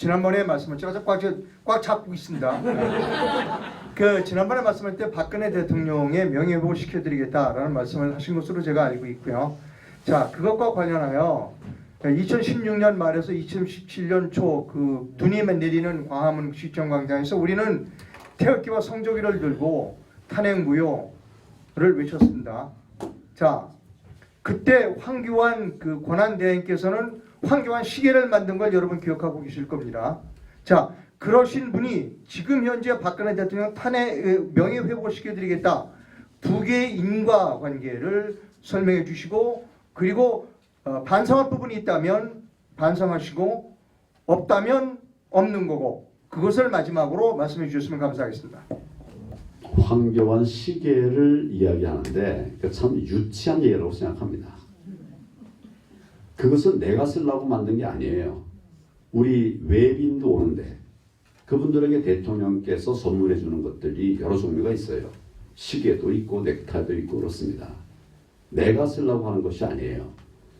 지난번에 말씀을 제가 꽉 잡고 있습니다. 지난번에 말씀할 때 박근혜 대통령의 명예회복을 시켜드리겠다라는 말씀을 하신 것으로 제가 알고 있고요. 자, 그것과 관련하여 2016년 말에서 2017년 초 눈이 내리는 광화문 시청광장에서 우리는 태극기와 성조기를 들고 탄핵 무효를 외쳤습니다. 자, 그때 황교안 권한대행께서는 황교안 시계를 만든 걸 여러분 기억하고 계실 겁니다. 자, 그러신 분이 지금 현재 박근혜 대통령 탄핵 명예회복을 시켜드리겠다. 두 개의 인과관계를 설명해 주시고, 그리고 반성할 부분이 있다면 반성하시고 없다면 없는 거고, 그것을 마지막으로 말씀해 주셨으면 감사하겠습니다. 황교안 시계를 이야기하는데 참 유치한 얘기라고 생각합니다. 그것은 내가 쓰려고 만든 게 아니에요. 우리 외빈도 오는데 그분들에게 대통령께서 선물해 주는 것들이 여러 종류가 있어요. 시계도 있고 넥타이도 있고 그렇습니다. 내가 쓰려고 하는 것이 아니에요.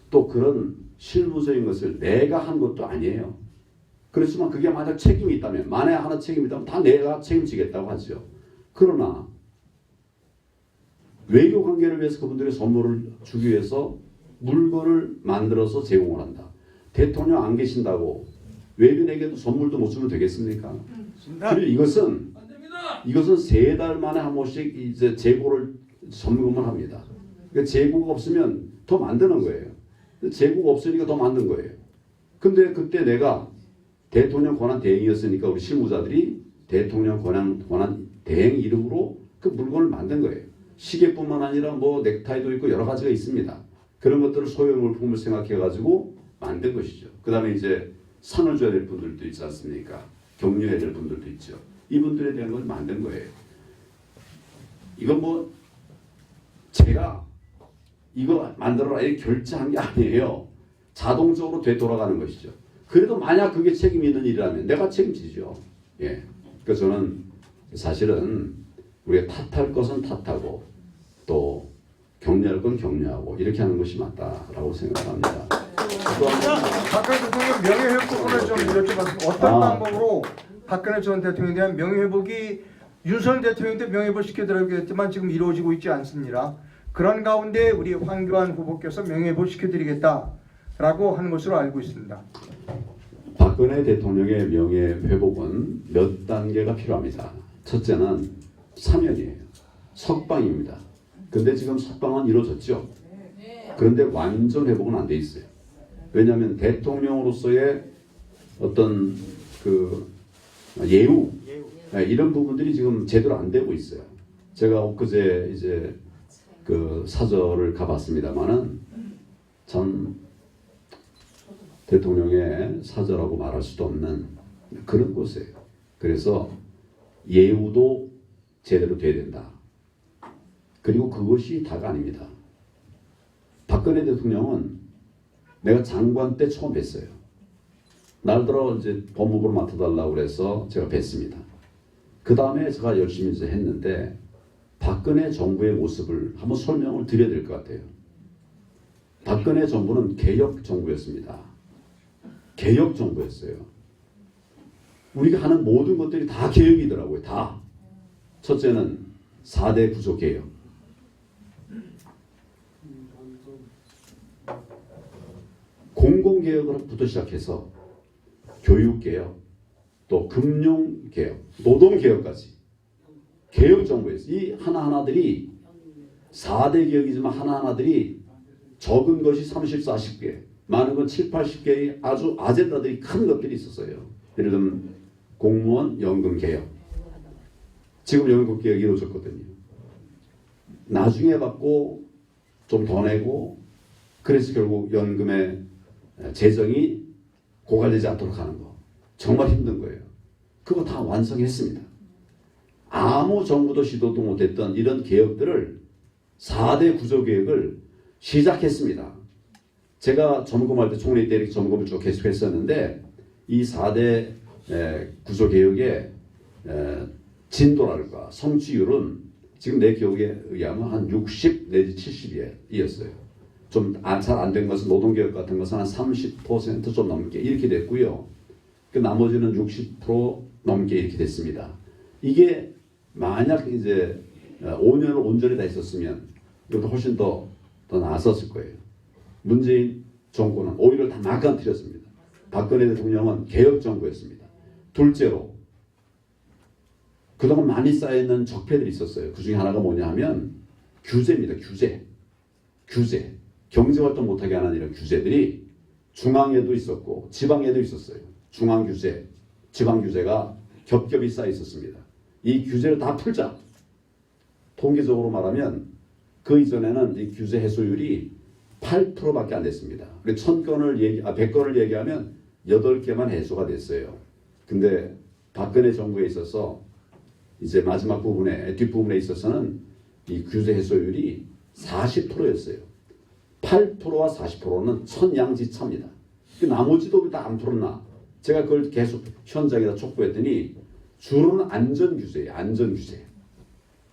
또 그런 실무적인 것을 내가 한 것도 아니에요. 그렇지만 그게 만약 책임이 있다면, 만에 하나 책임이 있다면 다 내가 책임지겠다고 하죠. 그러나 외교 관계를 위해서 그분들의 선물을 주기 위해서 물건을 만들어서 제공을 한다. 대통령 안 계신다고 외빈에게도 선물도 못 주면 되겠습니까? 그리고 이것은 3달 만에 한 번씩 이제 재고를 점검을 합니다. 그러니까 재고가 없으면 더 만드는 거예요. 재고가 없으니까 더 만든 거예요. 근데 그때 내가 대통령 권한 대행이었으니까 우리 실무자들이 대통령 권한 대행 이름으로 그 물건을 만든 거예요. 시계뿐만 아니라 뭐 넥타이도 있고 여러 가지가 있습니다. 그런 것들을 소형물품을 생각해가지고 만든 것이죠. 그 다음에 이제 상을 줘야 될 분들도 있지 않습니까? 격려해야 될 분들도 있죠. 이분들에 대한 걸 만든 거예요. 이건 뭐 제가 이거 만들어라 이렇게 결제한 게 아니에요. 자동적으로 되돌아가는 것이죠. 그래도 만약 그게 책임 있는 일이라면 내가 책임지죠. 예. 그래서 저는 사실은 우리가 탓할 것은 탓하고 또 격려할 건 격려하고 이렇게 하는 것이 맞다라고 생각합니다. 박근혜 대통령 명예회복 부분을 좀 여쭤봤습니다. 어떤 방법으로 박근혜 전 대통령에 대한 명예회복이 윤석열 대통령도 명예회복 시켜드리겠지만 지금 이루어지고 있지 않습니다. 그런 가운데 우리 황교안 후보께서 명예회복 시켜드리겠다라고 하는 것으로 알고 있습니다. 박근혜 대통령의 명예회복은 몇 단계가 필요합니다. 첫째는 사면이에요. 석방입니다. 근데 지금 석방은 이루어졌죠. 그런데 완전 회복은 안 돼 있어요. 왜냐하면 대통령으로서의 어떤 예우 이런 부분들이 지금 제대로 안 되고 있어요. 제가 엊그제 이제 사저를 가봤습니다만은 참 대통령의 사저라고 말할 수도 없는 그런 곳이에요. 그래서 예우도 제대로 돼야 된다. 그리고 그것이 다가 아닙니다. 박근혜 대통령은 내가 장관 때 처음 뵀어요. 날들어 이제 법무부를 맡아달라고 그래서 제가 뵀습니다. 그 다음에 제가 열심히 이제 했는데 박근혜 정부의 모습을 한번 설명을 드려야 될 것 같아요. 박근혜 정부는 개혁 정부였습니다. 개혁 정부였어요. 우리가 하는 모든 것들이 다 개혁이더라고요. 다. 첫째는 4대 구조 개혁. 공공개혁부터 시작해서 교육개혁, 또 금융개혁, 노동개혁까지 개혁 정부였어요. 이 하나하나들이 4대 개혁이지만 하나하나들이 적은 것이 30, 40개, 많은 건 7, 80개의 아주 아젠다들이 큰 것들이 있었어요. 예를 들면 공무원 연금 개혁. 지금 연금 개혁이 이루어졌거든요. 나중에 받고 좀 더 내고 그래서 결국 연금의 재정이 고갈되지 않도록 하는 거. 정말 힘든 거예요. 그거 다 완성했습니다. 아무 정부도 시도도 못했던 이런 개혁들을 4대 구조개혁을 시작했습니다. 제가 점검할 때 총리 때 이렇게 점검을 쭉 계속했었는데 이 4대 구조개혁의 진도랄까 성취율은 지금 내 기억에 의하면 한 60 내지 70이었어요. 좀 잘 안 된 것은 노동개혁 같은 것은 한 30% 좀 넘게 이렇게 됐고요. 그 나머지는 60% 넘게 이렇게 됐습니다. 이게 만약 이제 5년을 온전히 다 했었으면 이것도 훨씬 더 나았었을 거예요. 문재인 정권은 오히려 다 막아뜨렸습니다. 박근혜 대통령은 개혁 정부였습니다. 둘째로 그동안 많이 쌓여있는 적폐들이 있었어요. 그 중에 하나가 뭐냐 하면 규제입니다. 규제. 경제활동 못하게 하는 이런 규제들이 중앙에도 있었고 지방에도 있었어요. 중앙 규제, 지방 규제가 겹겹이 쌓여 있었습니다. 이 규제를 다 풀자. 통계적으로 말하면 그 이전에는 이 규제 해소율이 8%밖에 안 됐습니다. 100건을 얘기하면 8개만 해소가 됐어요. 근데 박근혜 정부에 있어서 이제 마지막 부분에 뒷부분에 있어서는 이 규제 해소율이 40%였어요. 8%와 40%는 천양지차입니다. 나머지도 다 안 풀었나? 제가 그걸 계속 현장에다 촉구했더니 주로는 안전규제예요. 안전규제.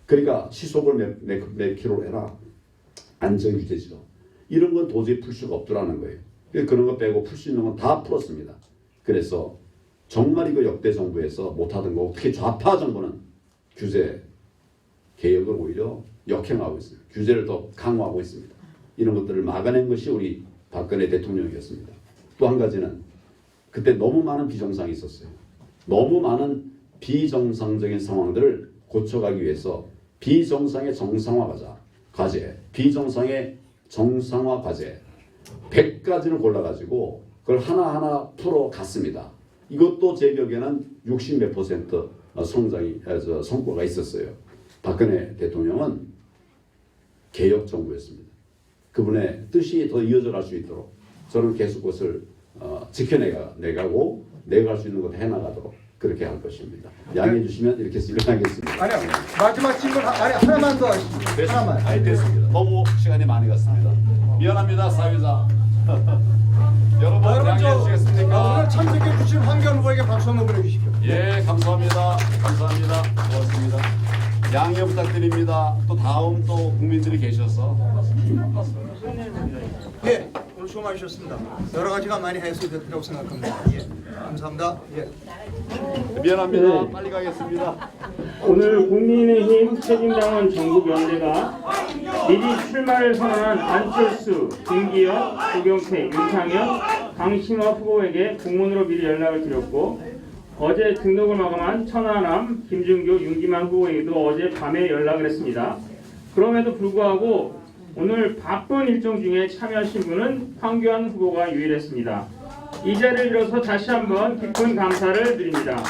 그러니까 시속을 몇 킬로 해라. 안전규제죠. 이런 건 도저히 풀 수가 없더라는 거예요. 그런 거 빼고 풀 수 있는 건 다 풀었습니다. 그래서 정말 이거 역대 정부에서 못하던 거 특히 좌파 정부는 규제 개혁을 오히려 역행하고 있습니다. 규제를 더 강화하고 있습니다. 이런 것들을 막아낸 것이 우리 박근혜 대통령이었습니다. 또 한 가지는 그때 너무 많은 비정상이 있었어요. 너무 많은 비정상적인 상황들을 고쳐가기 위해서 비정상의 정상화 과제, 비정상의 정상화 과제 100가지를 골라가지고 그걸 하나하나 풀어갔습니다. 이것도 제 기억에는 60몇 퍼센트 성과가 있었어요. 박근혜 대통령은 개혁 정부였습니다. 그분의 뜻이 더 이어져 갈 수 있도록 저는 계속 그것을 지켜내가고 내가 할 수 있는 것 해나가도록 그렇게 할 것입니다. 양해해 주시면 이렇게 진행하겠습니다. 아니요. 마지막 질문 하나만 더 하십시오. 하나만. 아니 됐습니다. 너무 시간이 많이 갔습니다. 미안합니다, 사회자. 여러분 양해해 주시겠습니까? 오늘 참석해 주신 황교안 후보에게 박수 한번 보내주십시오. 예, 감사합니다. 고맙습니다. 양해 부탁드립니다. 또 다음 또 국민들이 계셔서 예, 오늘 수고 많으셨습니다. 여러 가지가 많이 해소됐다고 생각합니다. 예, 감사합니다. 예. 미안합니다. 빨리 가겠습니다. 오늘 국민의힘 새진당원 전국연대가 미리 출마를 선언한 안철수, 김기현, 조경태, 윤상현, 강신업 후보에게 공문으로 미리 연락을 드렸고 어제 등록을 마감한 천하람, 김준교, 윤기만 후보에게도 어제 밤에 연락을 했습니다. 그럼에도 불구하고 오늘 바쁜 일정 중에 참여하신 분은 황교안 후보가 유일했습니다. 이 자리를 빌어서 다시 한번 깊은 감사를 드립니다.